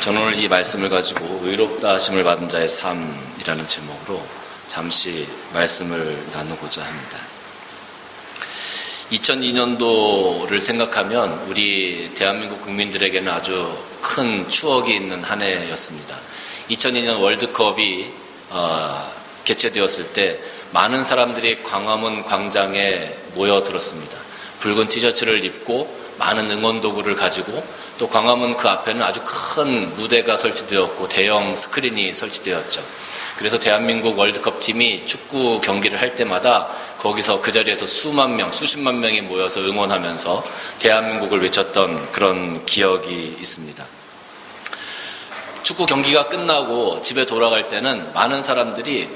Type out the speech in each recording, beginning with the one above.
저는 오늘 이 말씀을 가지고 의롭다 하심을 받은 자의 삶이라는 제목으로 잠시 말씀을 나누고자 합니다. 2002년도를 생각하면 우리 대한민국 국민들에게는 아주 큰 추억이 있는 한 해였습니다. 2002년 월드컵이 개최되었을 때 많은 사람들이 광화문 광장에 모여들었습니다. 붉은 티셔츠를 입고 많은 응원 도구를 가지고 또 광화문 그 앞에는 아주 큰 무대가 설치되었고 대형 스크린이 설치되었죠. 그래서 대한민국 월드컵 팀이 축구 경기를 할 때마다 거기서 그 자리에서 수만 명, 수십만 명이 모여서 응원하면서 대한민국을 외쳤던 그런 기억이 있습니다. 축구 경기가 끝나고 집에 돌아갈 때는 많은 사람들이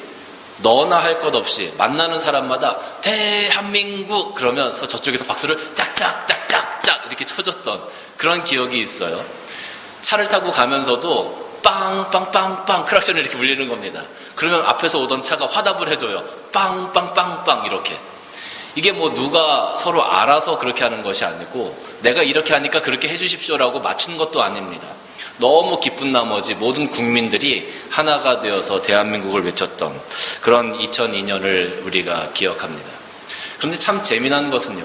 너나 할 것 없이 만나는 사람마다 대한민국 그러면서 저쪽에서 박수를 짝짝짝짝짝 이렇게 쳐줬던 그런 기억이 있어요. 차를 타고 가면서도 빵빵빵빵 크락션을 이렇게 울리는 겁니다. 그러면 앞에서 오던 차가 화답을 해줘요. 빵빵빵빵 이렇게. 이게 뭐 누가 서로 알아서 그렇게 하는 것이 아니고 내가 이렇게 하니까 그렇게 해주십시오라고 맞춘 것도 아닙니다. 너무 기쁜 나머지 모든 국민들이 하나가 되어서 대한민국을 외쳤던 그런 2002년을 우리가 기억합니다. 그런데 참 재미난 것은요,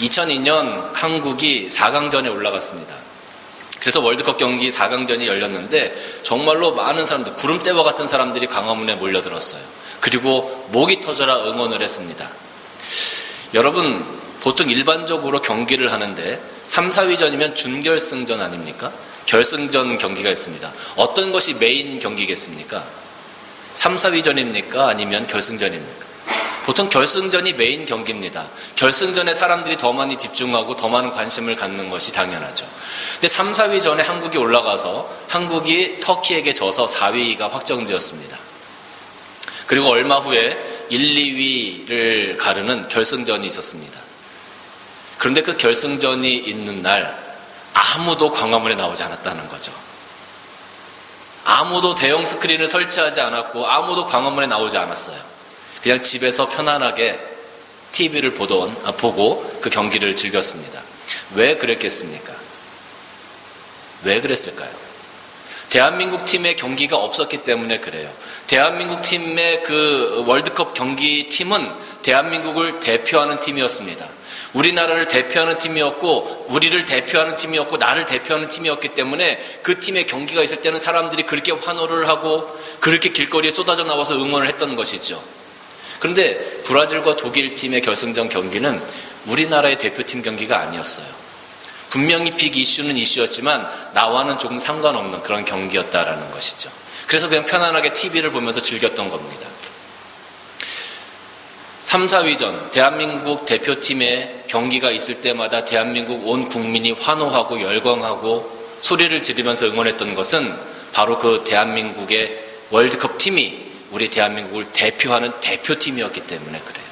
2002년 한국이 4강전에 올라갔습니다. 그래서 월드컵 경기 4강전이 열렸는데 정말로 많은 사람들, 구름대와 같은 사람들이 광화문에 몰려들었어요. 그리고 목이 터져라 응원을 했습니다. 여러분, 보통 일반적으로 경기를 하는데 3, 4위전이면 준결승전 아닙니까? 결승전 경기가 있습니다. 어떤 것이 메인 경기겠습니까? 3, 4위전입니까? 아니면 결승전입니까? 보통 결승전이 메인 경기입니다. 결승전에 사람들이 더 많이 집중하고 더 많은 관심을 갖는 것이 당연하죠. 근데 3, 4위전에 한국이 올라가서 한국이 터키에게 져서 4위가 확정되었습니다. 그리고 얼마 후에 1, 2위를 가르는 결승전이 있었습니다. 그런데 그 결승전이 있는 날 아무도 광화문에 나오지 않았다는 거죠. 아무도 대형 스크린을 설치하지 않았고 아무도 광화문에 나오지 않았어요. 그냥 집에서 편안하게 TV를 보고 그 경기를 즐겼습니다. 왜 그랬겠습니까? 왜 그랬을까요? 대한민국 팀의 경기가 없었기 때문에 그래요. 대한민국 팀의 그 월드컵 경기 팀은 대한민국을 대표하는 팀이었습니다. 우리나라를 대표하는 팀이었고 우리를 대표하는 팀이었고 나를 대표하는 팀이었기 때문에 그 팀의 경기가 있을 때는 사람들이 그렇게 환호를 하고 그렇게 길거리에 쏟아져 나와서 응원을 했던 것이죠. 그런데 브라질과 독일 팀의 결승전 경기는 우리나라의 대표팀 경기가 아니었어요. 분명히 빅 이슈는 이슈였지만 나와는 조금 상관없는 그런 경기였다라는 것이죠. 그래서 그냥 편안하게 TV를 보면서 즐겼던 겁니다. 3, 4위전 대한민국 대표팀의 경기가 있을 때마다 대한민국 온 국민이 환호하고 열광하고 소리를 지르면서 응원했던 것은 바로 그 대한민국의 월드컵 팀이 우리 대한민국을 대표하는 대표팀이었기 때문에 그래요.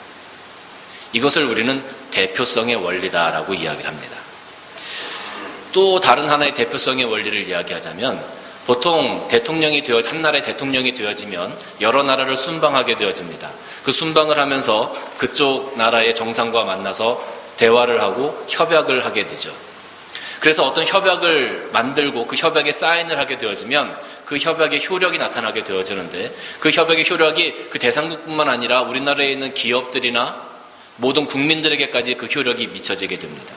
이것을 우리는 대표성의 원리다라고 이야기를 합니다. 또 다른 하나의 대표성의 원리를 이야기하자면 보통 한 나라의 대통령이 되어지면 여러 나라를 순방하게 되어집니다. 그 순방을 하면서 그쪽 나라의 정상과 만나서 대화를 하고 협약을 하게 되죠. 그래서 어떤 협약을 만들고 그 협약에 사인을 하게 되어지면 그 협약의 효력이 나타나게 되어지는데 그 협약의 효력이 그 대상국뿐만 아니라 우리나라에 있는 기업들이나 모든 국민들에게까지 그 효력이 미쳐지게 됩니다.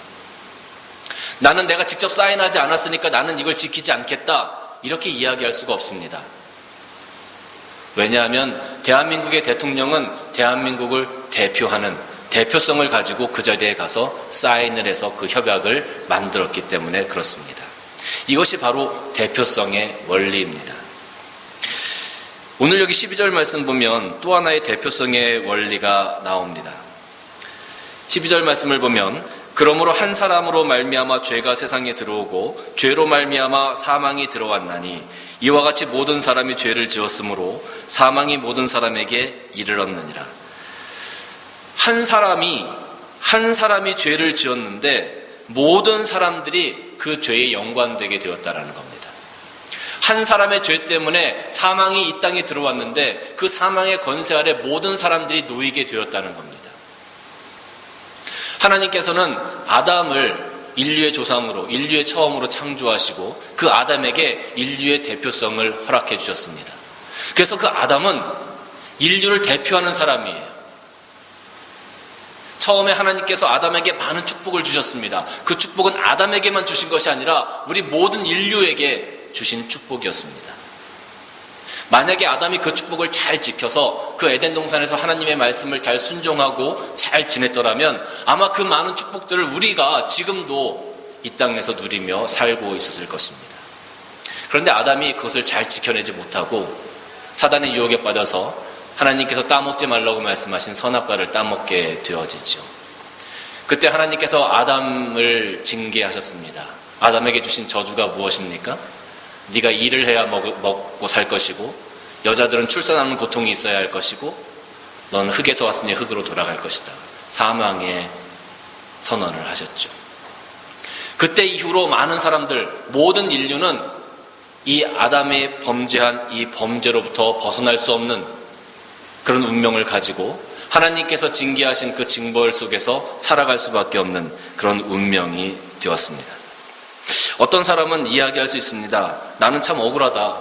나는 내가 직접 사인하지 않았으니까 나는 이걸 지키지 않겠다. 이렇게 이야기할 수가 없습니다. 왜냐하면 대한민국의 대통령은 대한민국을 대표하는 대표성을 가지고 그 자리에 가서 사인을 해서 그 협약을 만들었기 때문에 그렇습니다. 이것이 바로 대표성의 원리입니다. 오늘 여기 12절 말씀 보면 또 하나의 대표성의 원리가 나옵니다. 12절 말씀을 보면 그러므로 한 사람으로 말미암아 죄가 세상에 들어오고 죄로 말미암아 사망이 들어왔나니 이와 같이 모든 사람이 죄를 지었으므로 사망이 모든 사람에게 이르렀느니라. 한 사람이 죄를 지었는데 모든 사람들이 그 죄에 연관되게 되었다라는 겁니다. 한 사람의 죄 때문에 사망이 이 땅에 들어왔는데 그 사망의 권세 아래 모든 사람들이 놓이게 되었다는 겁니다. 하나님께서는 아담을 인류의 조상으로, 인류의 처음으로 창조하시고 그 아담에게 인류의 대표성을 허락해 주셨습니다. 그래서 그 아담은 인류를 대표하는 사람이에요. 처음에 하나님께서 아담에게 많은 축복을 주셨습니다. 그 축복은 아담에게만 주신 것이 아니라 우리 모든 인류에게 주신 축복이었습니다. 만약에 아담이 그 축복을 잘 지켜서 그 에덴 동산에서 하나님의 말씀을 잘 순종하고 잘 지냈더라면 아마 그 많은 축복들을 우리가 지금도 이 땅에서 누리며 살고 있었을 것입니다. 그런데 아담이 그것을 잘 지켜내지 못하고 사단의 유혹에 빠져서 하나님께서 따먹지 말라고 말씀하신 선악과를 따먹게 되어지죠. 그때 하나님께서 아담을 징계하셨습니다. 아담에게 주신 저주가 무엇입니까? 네가 일을 해야 먹고 살 것이고 여자들은 출산하는 고통이 있어야 할 것이고 넌 흙에서 왔으니 흙으로 돌아갈 것이다. 사망의 선언을 하셨죠. 그때 이후로 많은 사람들, 모든 인류는 이 아담의 범죄한 이 범죄로부터 벗어날 수 없는 그런 운명을 가지고 하나님께서 징계하신 그 징벌 속에서 살아갈 수밖에 없는 그런 운명이 되었습니다. 어떤 사람은 이야기할 수 있습니다. 나는 참 억울하다.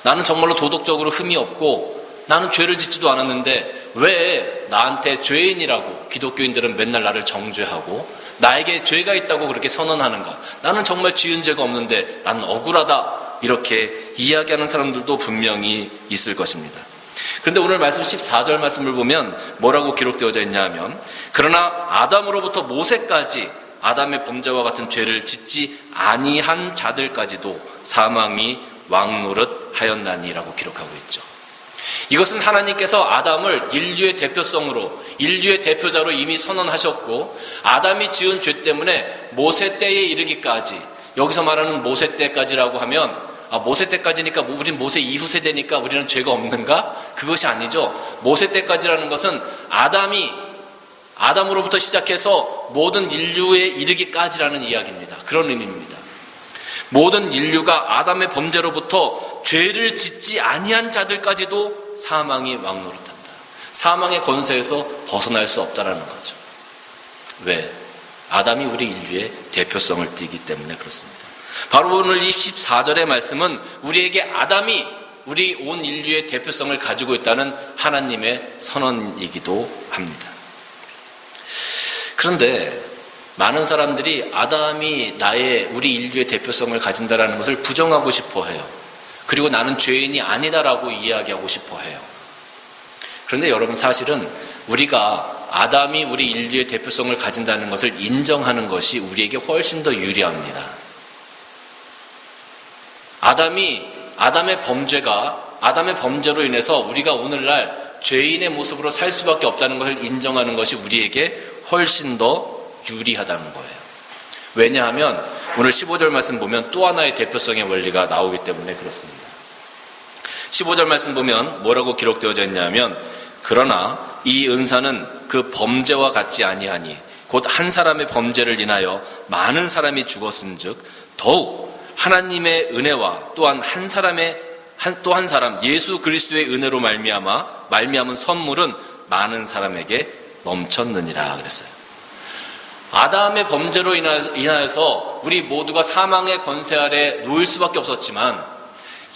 나는 정말로 도덕적으로 흠이 없고 나는 죄를 짓지도 않았는데 왜 나한테 죄인이라고 기독교인들은 맨날 나를 정죄하고 나에게 죄가 있다고 그렇게 선언하는가? 나는 정말 지은 죄가 없는데 나는 억울하다. 이렇게 이야기하는 사람들도 분명히 있을 것입니다. 그런데 오늘 말씀 14절 말씀을 보면 뭐라고 기록되어져 있냐 하면 그러나 아담으로부터 모세까지 아담의 범죄와 같은 죄를 짓지 아니한 자들까지도 사망이 왕노릇하였나니라고 기록하고 있죠. 이것은 하나님께서 아담을 인류의 대표성으로, 인류의 대표자로 이미 선언하셨고 아담이 지은 죄 때문에 모세 때에 이르기까지, 여기서 말하는 모세 때까지라고 하면 모세 때까지니까 우린 모세 이후 세대니까 우리는 죄가 없는가? 그것이 아니죠. 모세 때까지라는 것은 아담으로부터 시작해서 모든 인류에 이르기까지라는 이야기입니다. 그런 의미입니다. 모든 인류가 아담의 범죄로부터 죄를 짓지 아니한 자들까지도 사망이 왕노릇한다. 사망의 권세에서 벗어날 수 없다라는 거죠. 왜? 아담이 우리 인류의 대표성을 띠기 때문에 그렇습니다. 바로 오늘 이 14절의 말씀은 우리에게 아담이 우리 온 인류의 대표성을 가지고 있다는 하나님의 선언이기도 합니다. 그런데 많은 사람들이 아담이 우리 인류의 대표성을 가진다라는 것을 부정하고 싶어 해요. 그리고 나는 죄인이 아니다라고 이야기하고 싶어 해요. 그런데 여러분, 사실은 우리가 아담이 우리 인류의 대표성을 가진다는 것을 인정하는 것이 우리에게 훨씬 더 유리합니다. 아담의 범죄로 인해서 우리가 오늘날 죄인의 모습으로 살 수밖에 없다는 것을 인정하는 것이 우리에게 훨씬 더 유리하다는 거예요. 왜냐하면 오늘 15절 말씀 보면 또 하나의 대표성의 원리가 나오기 때문에 그렇습니다. 15절 말씀 보면 뭐라고 기록되어져 있냐면 그러나 이 은사는 그 범죄와 같지 아니하니 곧 한 사람의 범죄를 인하여 많은 사람이 죽었은즉 더욱 하나님의 은혜와 또한 또 한 사람 예수 그리스도의 은혜로 말미암은 선물은 많은 사람에게 넘쳤느니라 그랬어요. 아담의 범죄로 인하여서 우리 모두가 사망의 권세 아래 놓일 수밖에 없었지만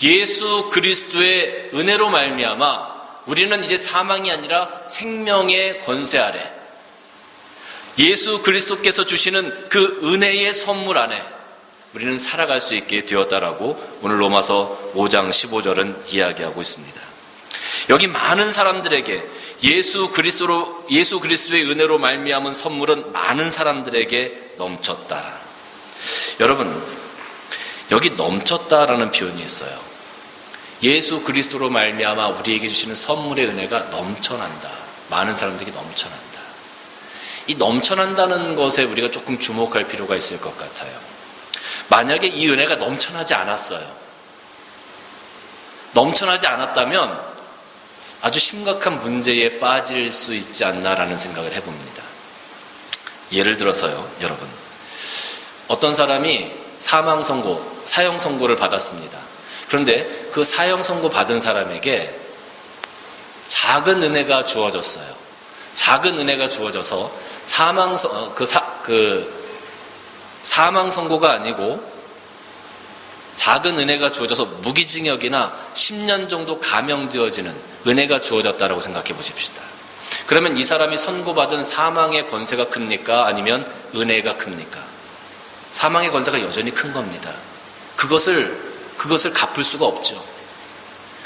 예수 그리스도의 은혜로 말미암아 우리는 이제 사망이 아니라 생명의 권세 아래 예수 그리스도께서 주시는 그 은혜의 선물 안에 우리는 살아갈 수 있게 되었다라고 오늘 로마서 5장 15절은 이야기하고 있습니다. 여기 많은 사람들에게 예수 그리스도의 은혜로 말미암은 선물은 많은 사람들에게 넘쳤다. 여러분, 여기 넘쳤다라는 표현이 있어요. 예수 그리스도로 말미암아 우리에게 주시는 선물의 은혜가 넘쳐난다. 많은 사람들에게 넘쳐난다. 이 넘쳐난다는 것에 우리가 조금 주목할 필요가 있을 것 같아요. 만약에 이 은혜가 넘쳐나지 않았어요. 넘쳐나지 않았다면 아주 심각한 문제에 빠질 수 있지 않나라는 생각을 해봅니다. 예를 들어서요, 여러분. 어떤 사람이 사형 선고를 받았습니다. 그런데 그 사형 선고 받은 사람에게 작은 은혜가 주어졌어요. 작은 은혜가 주어져서 사망 선고가 아니고 작은 은혜가 주어져서 무기징역이나 10년 정도 감형되어지는 은혜가 주어졌다라고 생각해 보십시다. 그러면 이 사람이 선고받은 사망의 권세가 큽니까? 아니면 은혜가 큽니까? 사망의 권세가 여전히 큰 겁니다. 그것을 갚을 수가 없죠.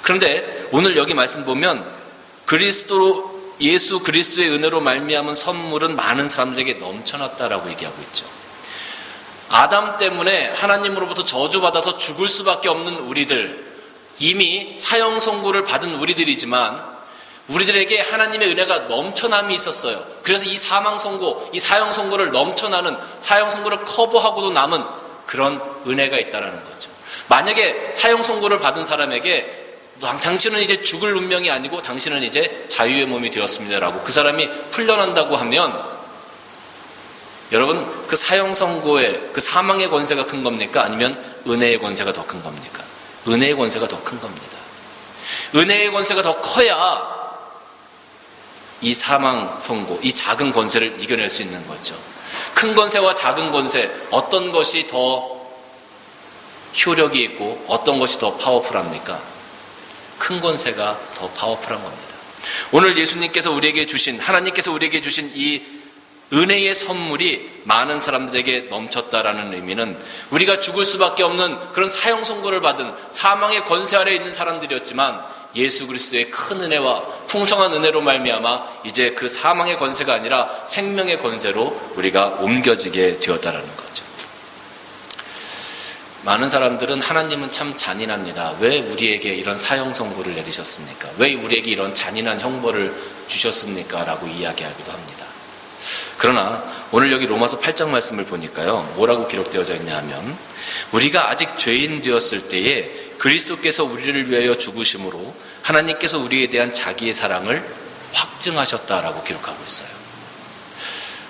그런데 오늘 여기 말씀 보면 예수 그리스도의 은혜로 말미암은 선물은 많은 사람들에게 넘쳐났다라고 얘기하고 있죠. 아담 때문에 하나님으로부터 저주받아서 죽을 수밖에 없는 우리들, 이미 사형 선고를 받은 우리들이지만 우리들에게 하나님의 은혜가 넘쳐남이 있었어요. 그래서 이 사망 선고, 이 사형 선고를 넘쳐나는 사형 선고를 커버하고도 남은 그런 은혜가 있다라는 거죠. 만약에 사형 선고를 받은 사람에게 당신은 이제 죽을 운명이 아니고 당신은 이제 자유의 몸이 되었습니다라고 그 사람이 풀려난다고 하면, 여러분, 그 사형 선고의 그 사망의 권세가 큰 겁니까? 아니면 은혜의 권세가 더 큰 겁니까? 은혜의 권세가 더 큰 겁니다. 은혜의 권세가 더 커야 이 사망 선고, 이 작은 권세를 이겨낼 수 있는 거죠. 큰 권세와 작은 권세, 어떤 것이 더 효력이 있고 어떤 것이 더 파워풀합니까? 큰 권세가 더 파워풀한 겁니다. 오늘 예수님께서 우리에게 주신, 하나님께서 우리에게 주신 이 은혜의 선물이 많은 사람들에게 넘쳤다라는 의미는 우리가 죽을 수밖에 없는 그런 사형 선고를 받은 사망의 권세 아래에 있는 사람들이었지만 예수 그리스도의 큰 은혜와 풍성한 은혜로 말미암아 이제 그 사망의 권세가 아니라 생명의 권세로 우리가 옮겨지게 되었다라는 거죠. 많은 사람들은 하나님은 참 잔인합니다. 왜 우리에게 이런 사형 선고를 내리셨습니까? 왜 우리에게 이런 잔인한 형벌을 주셨습니까? 라고 이야기하기도 합니다. 그러나 오늘 여기 로마서 8장 말씀을 보니까요, 뭐라고 기록되어져 있냐 하면, 우리가 아직 죄인 되었을 때에 그리스도께서 우리를 위하여 죽으심으로 하나님께서 우리에 대한 자기의 사랑을 확증하셨다라고 기록하고 있어요.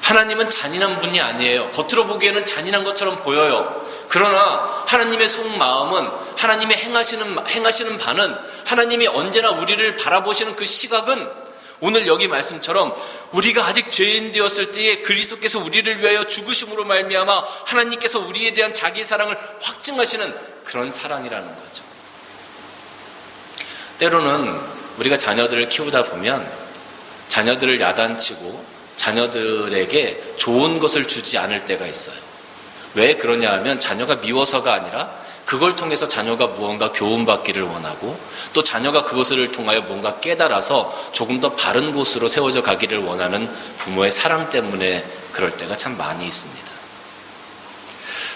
하나님은 잔인한 분이 아니에요. 겉으로 보기에는 잔인한 것처럼 보여요. 그러나 하나님의 속마음은, 하나님의 행하시는 바는, 하나님이 언제나 우리를 바라보시는 그 시각은 오늘 여기 말씀처럼 우리가 아직 죄인 되었을 때에 그리스도께서 우리를 위하여 죽으심으로 말미암아 하나님께서 우리에 대한 자기의 사랑을 확증하시는 그런 사랑이라는 거죠. 때로는 우리가 자녀들을 키우다 보면 자녀들을 야단치고 자녀들에게 좋은 것을 주지 않을 때가 있어요. 왜 그러냐 하면 자녀가 미워서가 아니라 그걸 통해서 자녀가 무언가 교훈받기를 원하고, 또 자녀가 그것을 통하여 뭔가 깨달아서 조금 더 바른 곳으로 세워져 가기를 원하는 부모의 사랑 때문에 그럴 때가 참 많이 있습니다.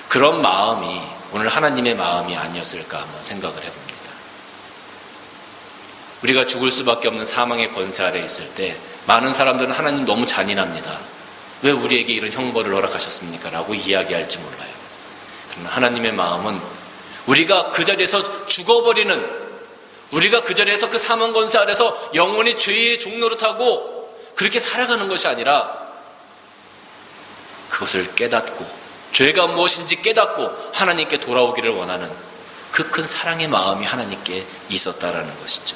그런 마음이 오늘 하나님의 마음이 아니었을까 한번 생각을 해봅니다. 우리가 죽을 수밖에 없는 사망의 권세 아래 있을 때 많은 사람들은 하나님 너무 잔인합니다. 왜 우리에게 이런 형벌을 허락하셨습니까? 라고 이야기할지 몰라요. 그러나 하나님의 마음은 우리가 그 자리에서 죽어버리는, 우리가 그 자리에서 그 사망 권세 아래서 영원히 죄의 종로를 타고 그렇게 살아가는 것이 아니라 그것을 깨닫고 죄가 무엇인지 깨닫고 하나님께 돌아오기를 원하는 그 큰 사랑의 마음이 하나님께 있었다라는 것이죠.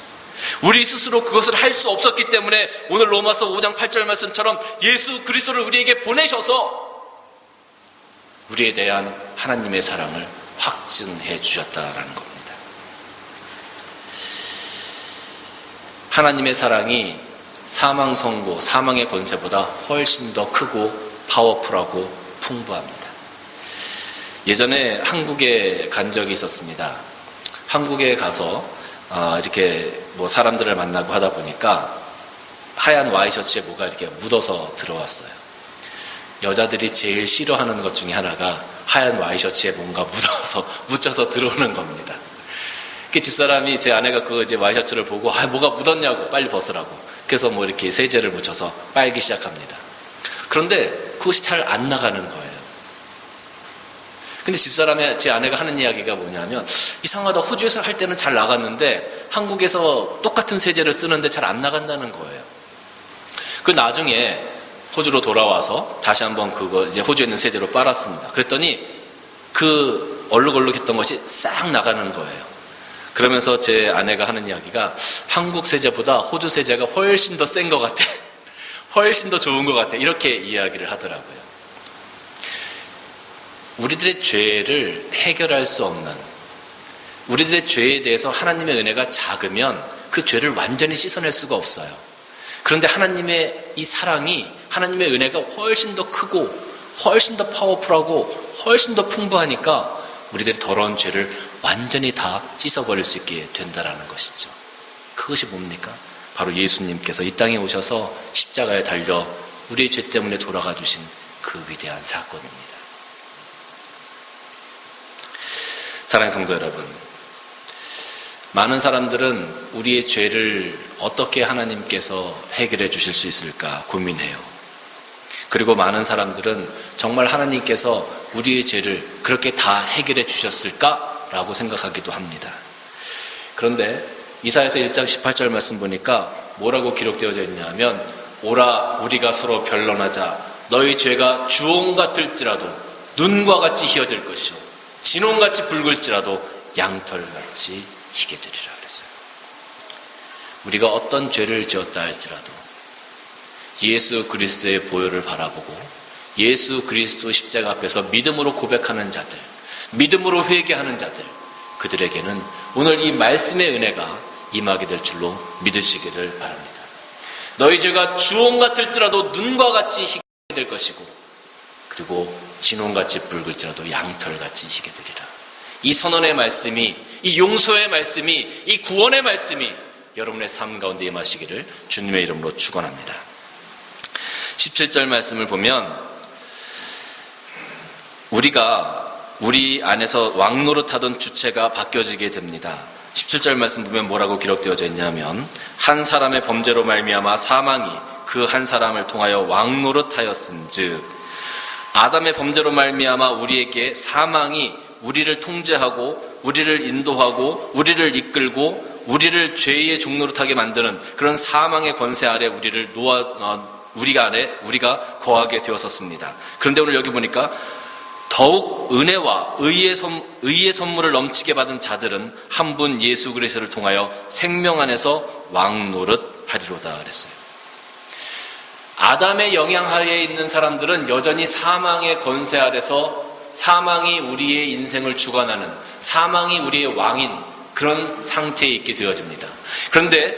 우리 스스로 그것을 할 수 없었기 때문에 오늘 로마서 5장 8절 말씀처럼 예수 그리스도를 우리에게 보내셔서 우리에 대한 하나님의 사랑을 확증해 주셨다라는 겁니다. 하나님의 사랑이 사망 선고, 사망의 권세보다 훨씬 더 크고 파워풀하고 풍부합니다. 예전에 한국에 간 적이 있었습니다. 한국에 가서 이렇게 뭐 사람들을 만나고 하다 보니까 하얀 와이셔츠에 뭐가 이렇게 묻어서 들어왔어요. 여자들이 제일 싫어하는 것 중에 하나가 하얀 와이셔츠에 뭔가 묻혀서 들어오는 겁니다. 그 집사람이, 제 아내가 그 이제 와이셔츠를 보고 뭐가 묻었냐고, 빨리 벗으라고. 그래서 뭐 이렇게 세제를 묻혀서 빨기 시작합니다. 그런데 그것이 잘 안 나가는 거예요. 근데 집사람의, 제 아내가 하는 이야기가 뭐냐면, 이상하다, 호주에서 할 때는 잘 나갔는데 한국에서 똑같은 세제를 쓰는데 잘 안 나간다는 거예요. 그 나중에 호주로 돌아와서 다시 한번 그거 이제 호주에 있는 세제로 빨았습니다. 그랬더니 그 얼룩얼룩했던 것이 싹 나가는 거예요. 그러면서 제 아내가 하는 이야기가, 한국 세제보다 호주 세제가 훨씬 더 센 것 같아, 훨씬 더 좋은 것 같아, 이렇게 이야기를 하더라고요. 우리들의 죄를 해결할 수 없는, 우리들의 죄에 대해서 하나님의 은혜가 작으면 그 죄를 완전히 씻어낼 수가 없어요. 그런데 하나님의 이 사랑이, 하나님의 은혜가 훨씬 더 크고 훨씬 더 파워풀하고 훨씬 더 풍부하니까 우리들의 더러운 죄를 완전히 다 씻어버릴 수 있게 된다라는 것이죠. 그것이 뭡니까? 바로 예수님께서 이 땅에 오셔서 십자가에 달려 우리의 죄 때문에 돌아가 주신 그 위대한 사건입니다. 사랑하는 성도 여러분, 많은 사람들은 우리의 죄를 어떻게 하나님께서 해결해 주실 수 있을까 고민해요. 그리고 많은 사람들은 정말 하나님께서 우리의 죄를 그렇게 다 해결해 주셨을까라고 생각하기도 합니다. 그런데 이사야서 1장 18절 말씀 보니까 뭐라고 기록되어져 있냐면, 오라 우리가 서로 변론하자. 너희 죄가 주홍 같을지라도 눈과 같이 희어질 것이요 진홍같이 붉을지라도 양털같이 희게 되리라 그랬어요. 우리가 어떤 죄를 지었다 할지라도 예수 그리스도의 보혈을 바라보고 예수 그리스도 십자가 앞에서 믿음으로 고백하는 자들, 믿음으로 회개하는 자들, 그들에게는 오늘 이 말씀의 은혜가 임하게 될 줄로 믿으시기를 바랍니다. 너희 죄가 주홍 같을지라도 눈과 같이 희게 될 것이고, 그리고 진홍같이 붉을지라도 양털같이 희게 되리라. 이 선언의 말씀이, 이 용서의 말씀이, 이 구원의 말씀이 여러분의 삶 가운데 임하시기를 주님의 이름으로 축원합니다. 17절 말씀을 보면, 우리 안에서 왕노릇하던 주체가 바뀌어지게 됩니다. 17절 말씀 보면 뭐라고 기록되어져 있냐면, 한 사람의 범죄로 말미암아 사망이 그 한 사람을 통하여 왕노릇하였은즉, 아담의 범죄로 말미암아 우리에게 사망이 우리를 통제하고 우리를 인도하고 우리를 이끌고 우리를 죄의 종노릇하게 만드는 그런 사망의 권세 아래 우리가 거하게 되었었습니다. 그런데 오늘 여기 보니까 더욱 은혜와 의의 선물을 넘치게 받은 자들은 한 분 예수 그리스도를 통하여 생명 안에서 왕노릇하리로다 그랬어요. 아담의 영향하에 있는 사람들은 여전히 사망의 권세 아래서, 사망이 우리의 인생을 주관하는, 사망이 우리의 왕인 그런 상태에 있게 되어집니다. 그런데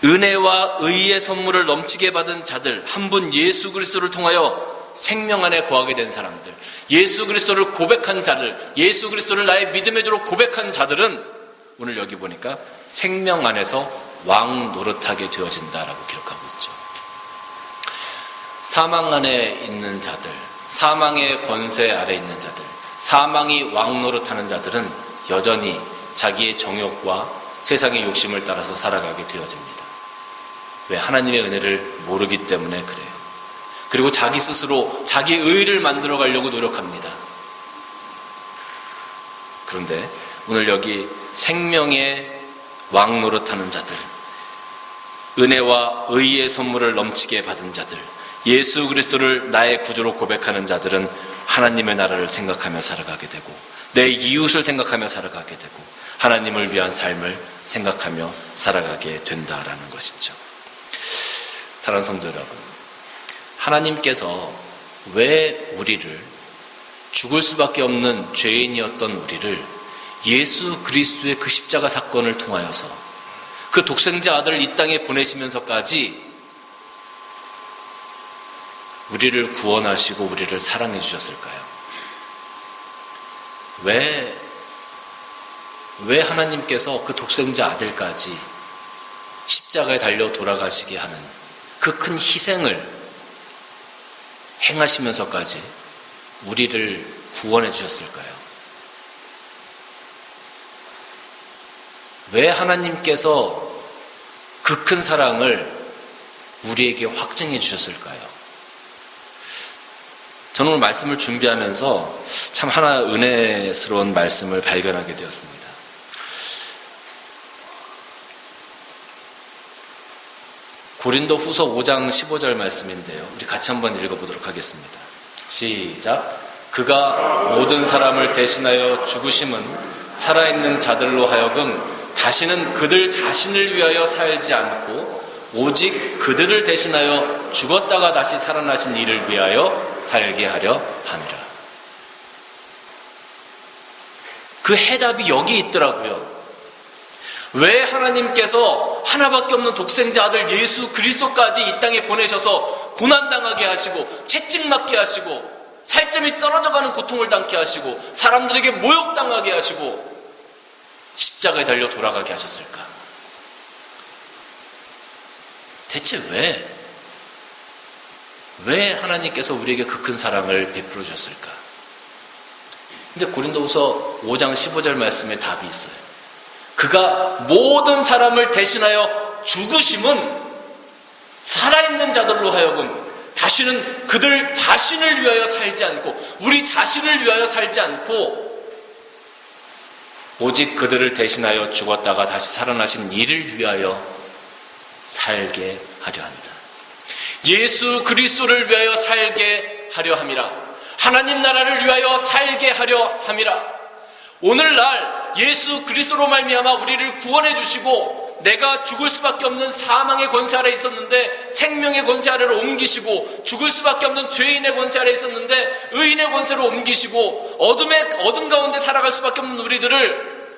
은혜와 의의 선물을 넘치게 받은 자들, 한 분 예수 그리스도를 통하여 생명 안에 거하게 된 사람들, 예수 그리스도를 고백한 자들, 예수 그리스도를 나의 믿음의 주로 고백한 자들은 오늘 여기 보니까 생명 안에서 왕 노릇하게 되어진다라고 기록하고 있죠. 사망 안에 있는 자들, 사망의 권세 아래 있는 자들, 사망이 왕 노릇하는 자들은 여전히 자기의 정욕과 세상의 욕심을 따라서 살아가게 되어집니다. 왜? 하나님의 은혜를 모르기 때문에 그래요. 그리고 자기 스스로 자기의 의를 만들어 가려고 노력합니다. 그런데 오늘 여기 생명의 왕 노릇하는 자들, 은혜와 의의 선물을 넘치게 받은 자들, 예수 그리스도를 나의 구주로 고백하는 자들은 하나님의 나라를 생각하며 살아가게 되고, 내 이웃을 생각하며 살아가게 되고, 하나님을 위한 삶을 생각하며 살아가게 된다라는 것이죠. 사랑하는 성도 여러분, 하나님께서 왜 우리를, 죽을 수밖에 없는 죄인이었던 우리를 예수 그리스도의 그 십자가 사건을 통하여서 그 독생자 아들을 이 땅에 보내시면서까지 우리를 구원하시고 우리를 사랑해 주셨을까요? 왜 하나님께서 그 독생자 아들까지 십자가에 달려 돌아가시게 하는 그 큰 희생을 행하시면서까지 우리를 구원해 주셨을까요? 왜 하나님께서 그 큰 사랑을 우리에게 확증해 주셨을까요? 저는 오늘 말씀을 준비하면서 참 하나 은혜스러운 말씀을 발견하게 되었습니다. 고린도 후서 5장 15절 말씀인데요. 우리 같이 한번 읽어보도록 하겠습니다. 시작. 그가 모든 사람을 대신하여 죽으심은 살아있는 자들로 하여금 다시는 그들 자신을 위하여 살지 않고 오직 그들을 대신하여 죽었다가 다시 살아나신 이를 위하여 살게 하려 함이라. 그 해답이 여기 있더라고요. 왜 하나님께서 하나밖에 없는 독생자 아들 예수 그리스도까지 이 땅에 보내셔서 고난당하게 하시고 채찍맞게 하시고 살점이 떨어져가는 고통을 당케 하시고 사람들에게 모욕당하게 하시고 십자가에 달려 돌아가게 하셨을까? 대체 왜 하나님께서 우리에게 그 큰 사랑을 베풀어 주셨을까? 근데 고린도후서 5장 15절 말씀에 답이 있어요. 그가 모든 사람을 대신하여 죽으심은 살아있는 자들로 하여금 다시는 그들 자신을 위하여 살지 않고 우리 자신을 위하여 살지 않고 오직 그들을 대신하여 죽었다가 다시 살아나신 이를 위하여 살게 하려 합니다. 예수 그리스도를 위하여 살게 하려 함이라. 하나님 나라를 위하여 살게 하려 함이라. 오늘날 예수 그리스도로 말미암아 우리를 구원해 주시고 내가 죽을 수밖에 없는 사망의 권세 아래 있었는데 생명의 권세 아래로 옮기시고 죽을 수밖에 없는 죄인의 권세 아래 있었는데 의인의 권세로 옮기시고 어둠 가운데 살아갈 수밖에 없는 우리들을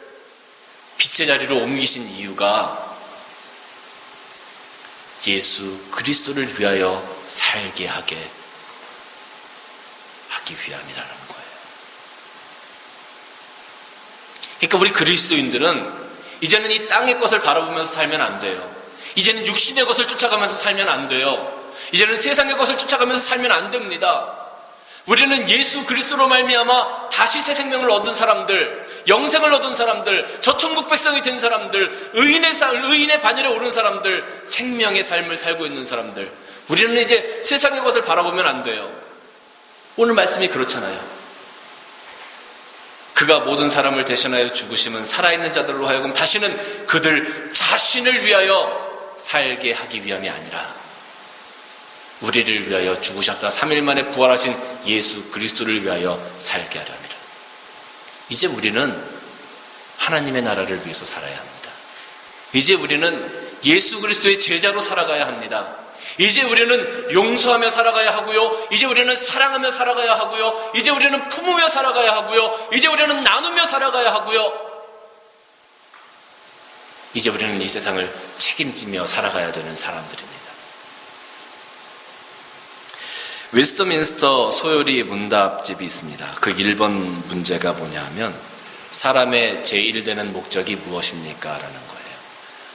빛의 자리로 옮기신 이유가 예수 그리스도를 위하여 살게 하기 위함이라는 거예요. 그러니까 우리 그리스도인들은 이제는 이 땅의 것을 바라보면서 살면 안 돼요. 이제는 육신의 것을 쫓아가면서 살면 안 돼요. 이제는 세상의 것을 쫓아가면서 살면 안 됩니다. 우리는 예수 그리스도로 말미암아 다시 새 생명을 얻은 사람들, 영생을 얻은 사람들, 저천국 백성이 된 사람들, 의인의 반열에 오른 사람들, 생명의 삶을 살고 있는 사람들, 우리는 이제 세상의 것을 바라보면 안 돼요. 오늘 말씀이 그렇잖아요. 그가 모든 사람을 대신하여 죽으심은 살아있는 자들로 하여금 다시는 그들 자신을 위하여 살게 하기 위함이 아니라 우리를 위하여 죽으셨다 3일 만에 부활하신 예수 그리스도를 위하여 살게 하려 합니다. 이제 우리는 하나님의 나라를 위해서 살아야 합니다. 이제 우리는 예수 그리스도의 제자로 살아가야 합니다. 이제 우리는 용서하며 살아가야 하고요. 이제 우리는 사랑하며 살아가야 하고요. 이제 우리는 품으며 살아가야 하고요. 이제 우리는 나누며 살아가야 하고요. 이제 우리는 이 세상을 책임지며 살아가야 되는 사람들입니다. 웨스트민스터 소요리 문답집이 있습니다. 그 1번 문제가 뭐냐 하면 사람의 제일 되는 목적이 무엇입니까? 라는 거예요.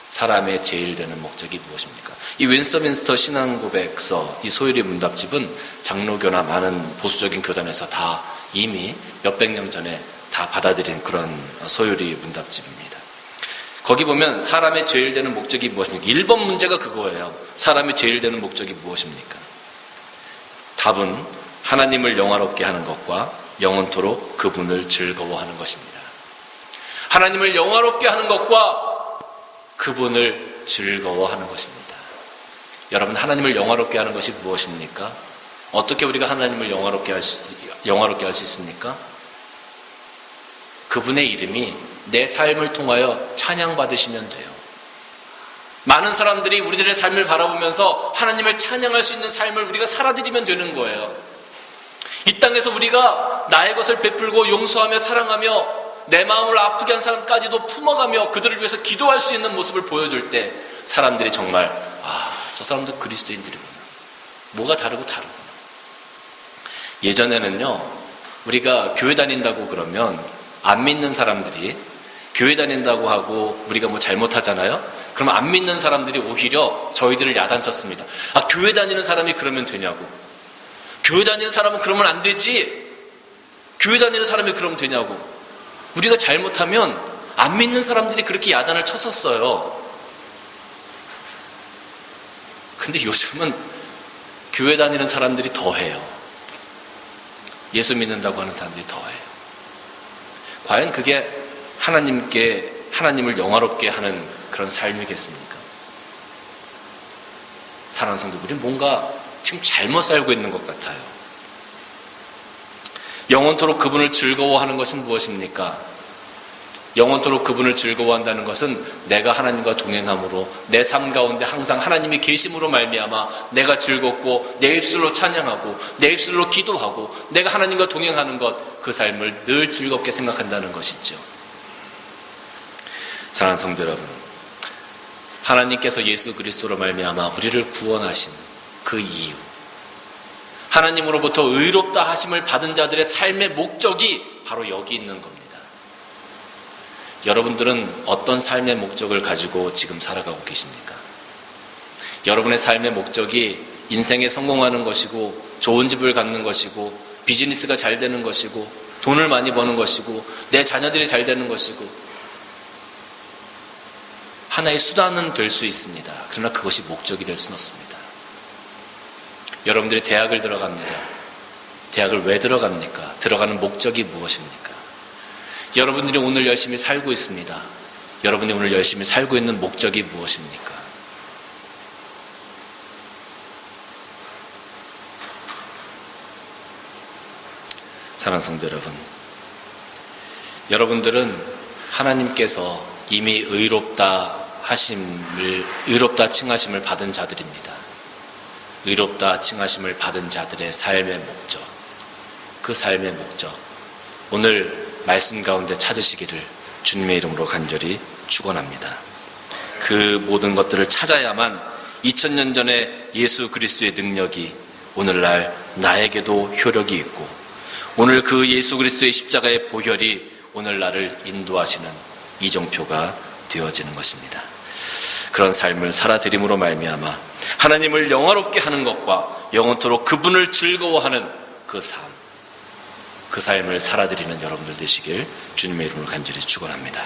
사람의 제일 되는 목적이 무엇입니까? 이 웨스트민스터 신앙고백서, 이 소요리 문답집은 장로교나 많은 보수적인 교단에서 다 이미 몇백 년 전에 다 받아들인 그런 소요리 문답집입니다. 거기 보면 사람의 제일 되는 목적이 무엇입니까? 1번 문제가 그거예요. 사람의 제일 되는 목적이 무엇입니까? 답은 하나님을 영화롭게 하는 것과 영원토록 그분을 즐거워하는 것입니다. 하나님을 영화롭게 하는 것과 그분을 즐거워하는 것입니다. 여러분, 하나님을 영화롭게 하는 것이 무엇입니까? 어떻게 우리가 하나님을 영화롭게 할 수 있습니까? 그분의 이름이 내 삶을 통하여 찬양받으시면 돼요. 많은 사람들이 우리들의 삶을 바라보면서 하나님을 찬양할 수 있는 삶을 우리가 살아드리면 되는 거예요. 이 땅에서 우리가 나의 것을 베풀고 용서하며 사랑하며 내 마음을 아프게 한 사람까지도 품어가며 그들을 위해서 기도할 수 있는 모습을 보여줄 때 사람들이 정말 저 사람도 그리스도인들이구나. 뭐가 다르구나. 예전에는요, 우리가 교회 다닌다고 그러면 안 믿는 사람들이 교회 다닌다고 하고 우리가 뭐 잘못하잖아요. 그러면 안 믿는 사람들이 오히려 저희들을 야단쳤습니다. 교회 다니는 사람이 그러면 되냐고. 교회 다니는 사람은 그러면 안 되지. 교회 다니는 사람이 그러면 되냐고. 우리가 잘못하면 안 믿는 사람들이 그렇게 야단을 쳤었어요. 근데 요즘은 교회 다니는 사람들이 더 해요. 예수 믿는다고 하는 사람들이 더 해요. 과연 그게 하나님을 영화롭게 하는 그런 삶이겠습니까? 사랑하는 성도, 우리는 뭔가 지금 잘못 살고 있는 것 같아요. 영원토록 그분을 즐거워하는 것은 무엇입니까? 영원토록 그분을 즐거워한다는 것은 내가 하나님과 동행함으로 내 삶 가운데 항상 하나님이 계심으로 말미암아 내가 즐겁고 내 입술로 찬양하고 내 입술로 기도하고 내가 하나님과 동행하는 것, 그 삶을 늘 즐겁게 생각한다는 것이죠. 사랑하는 성도 여러분, 하나님께서 예수 그리스도로 말미암아 우리를 구원하신 그 이유, 하나님으로부터 의롭다 하심을 받은 자들의 삶의 목적이 바로 여기 있는 겁니다. 여러분들은 어떤 삶의 목적을 가지고 지금 살아가고 계십니까? 여러분의 삶의 목적이 인생에 성공하는 것이고 좋은 집을 갖는 것이고 비즈니스가 잘 되는 것이고 돈을 많이 버는 것이고 내 자녀들이 잘 되는 것이고 하나의 수단은 될 수 있습니다. 그러나 그것이 목적이 될 수는 없습니다. 여러분들이 대학을 들어갑니다. 대학을 왜 들어갑니까? 들어가는 목적이 무엇입니까? 여러분들이 오늘 열심히 살고 있습니다. 여러분이 오늘 열심히 살고 있는 목적이 무엇입니까? 사랑하는 성도 여러분, 여러분들은 하나님께서 이미 의롭다 칭하심을 받은 자들입니다. 의롭다 칭하심을 받은 자들의 삶의 목적, 그 삶의 목적, 오늘 말씀 가운데 찾으시기를 주님의 이름으로 간절히 축원합니다. 그 모든 것들을 찾아야만 2000년 전에 예수 그리스도의 능력이 오늘날 나에게도 효력이 있고, 오늘 그 예수 그리스도의 십자가의 보혈이 오늘 나를 인도하시는 이정표가 되어지는 것입니다. 그런 삶을 살아드림으로 말미암아 하나님을 영화롭게 하는 것과 영원토록 그분을 즐거워하는 그 삶, 그 삶을 살아드리는 여러분들 되시길 주님의 이름으로 간절히 축원합니다.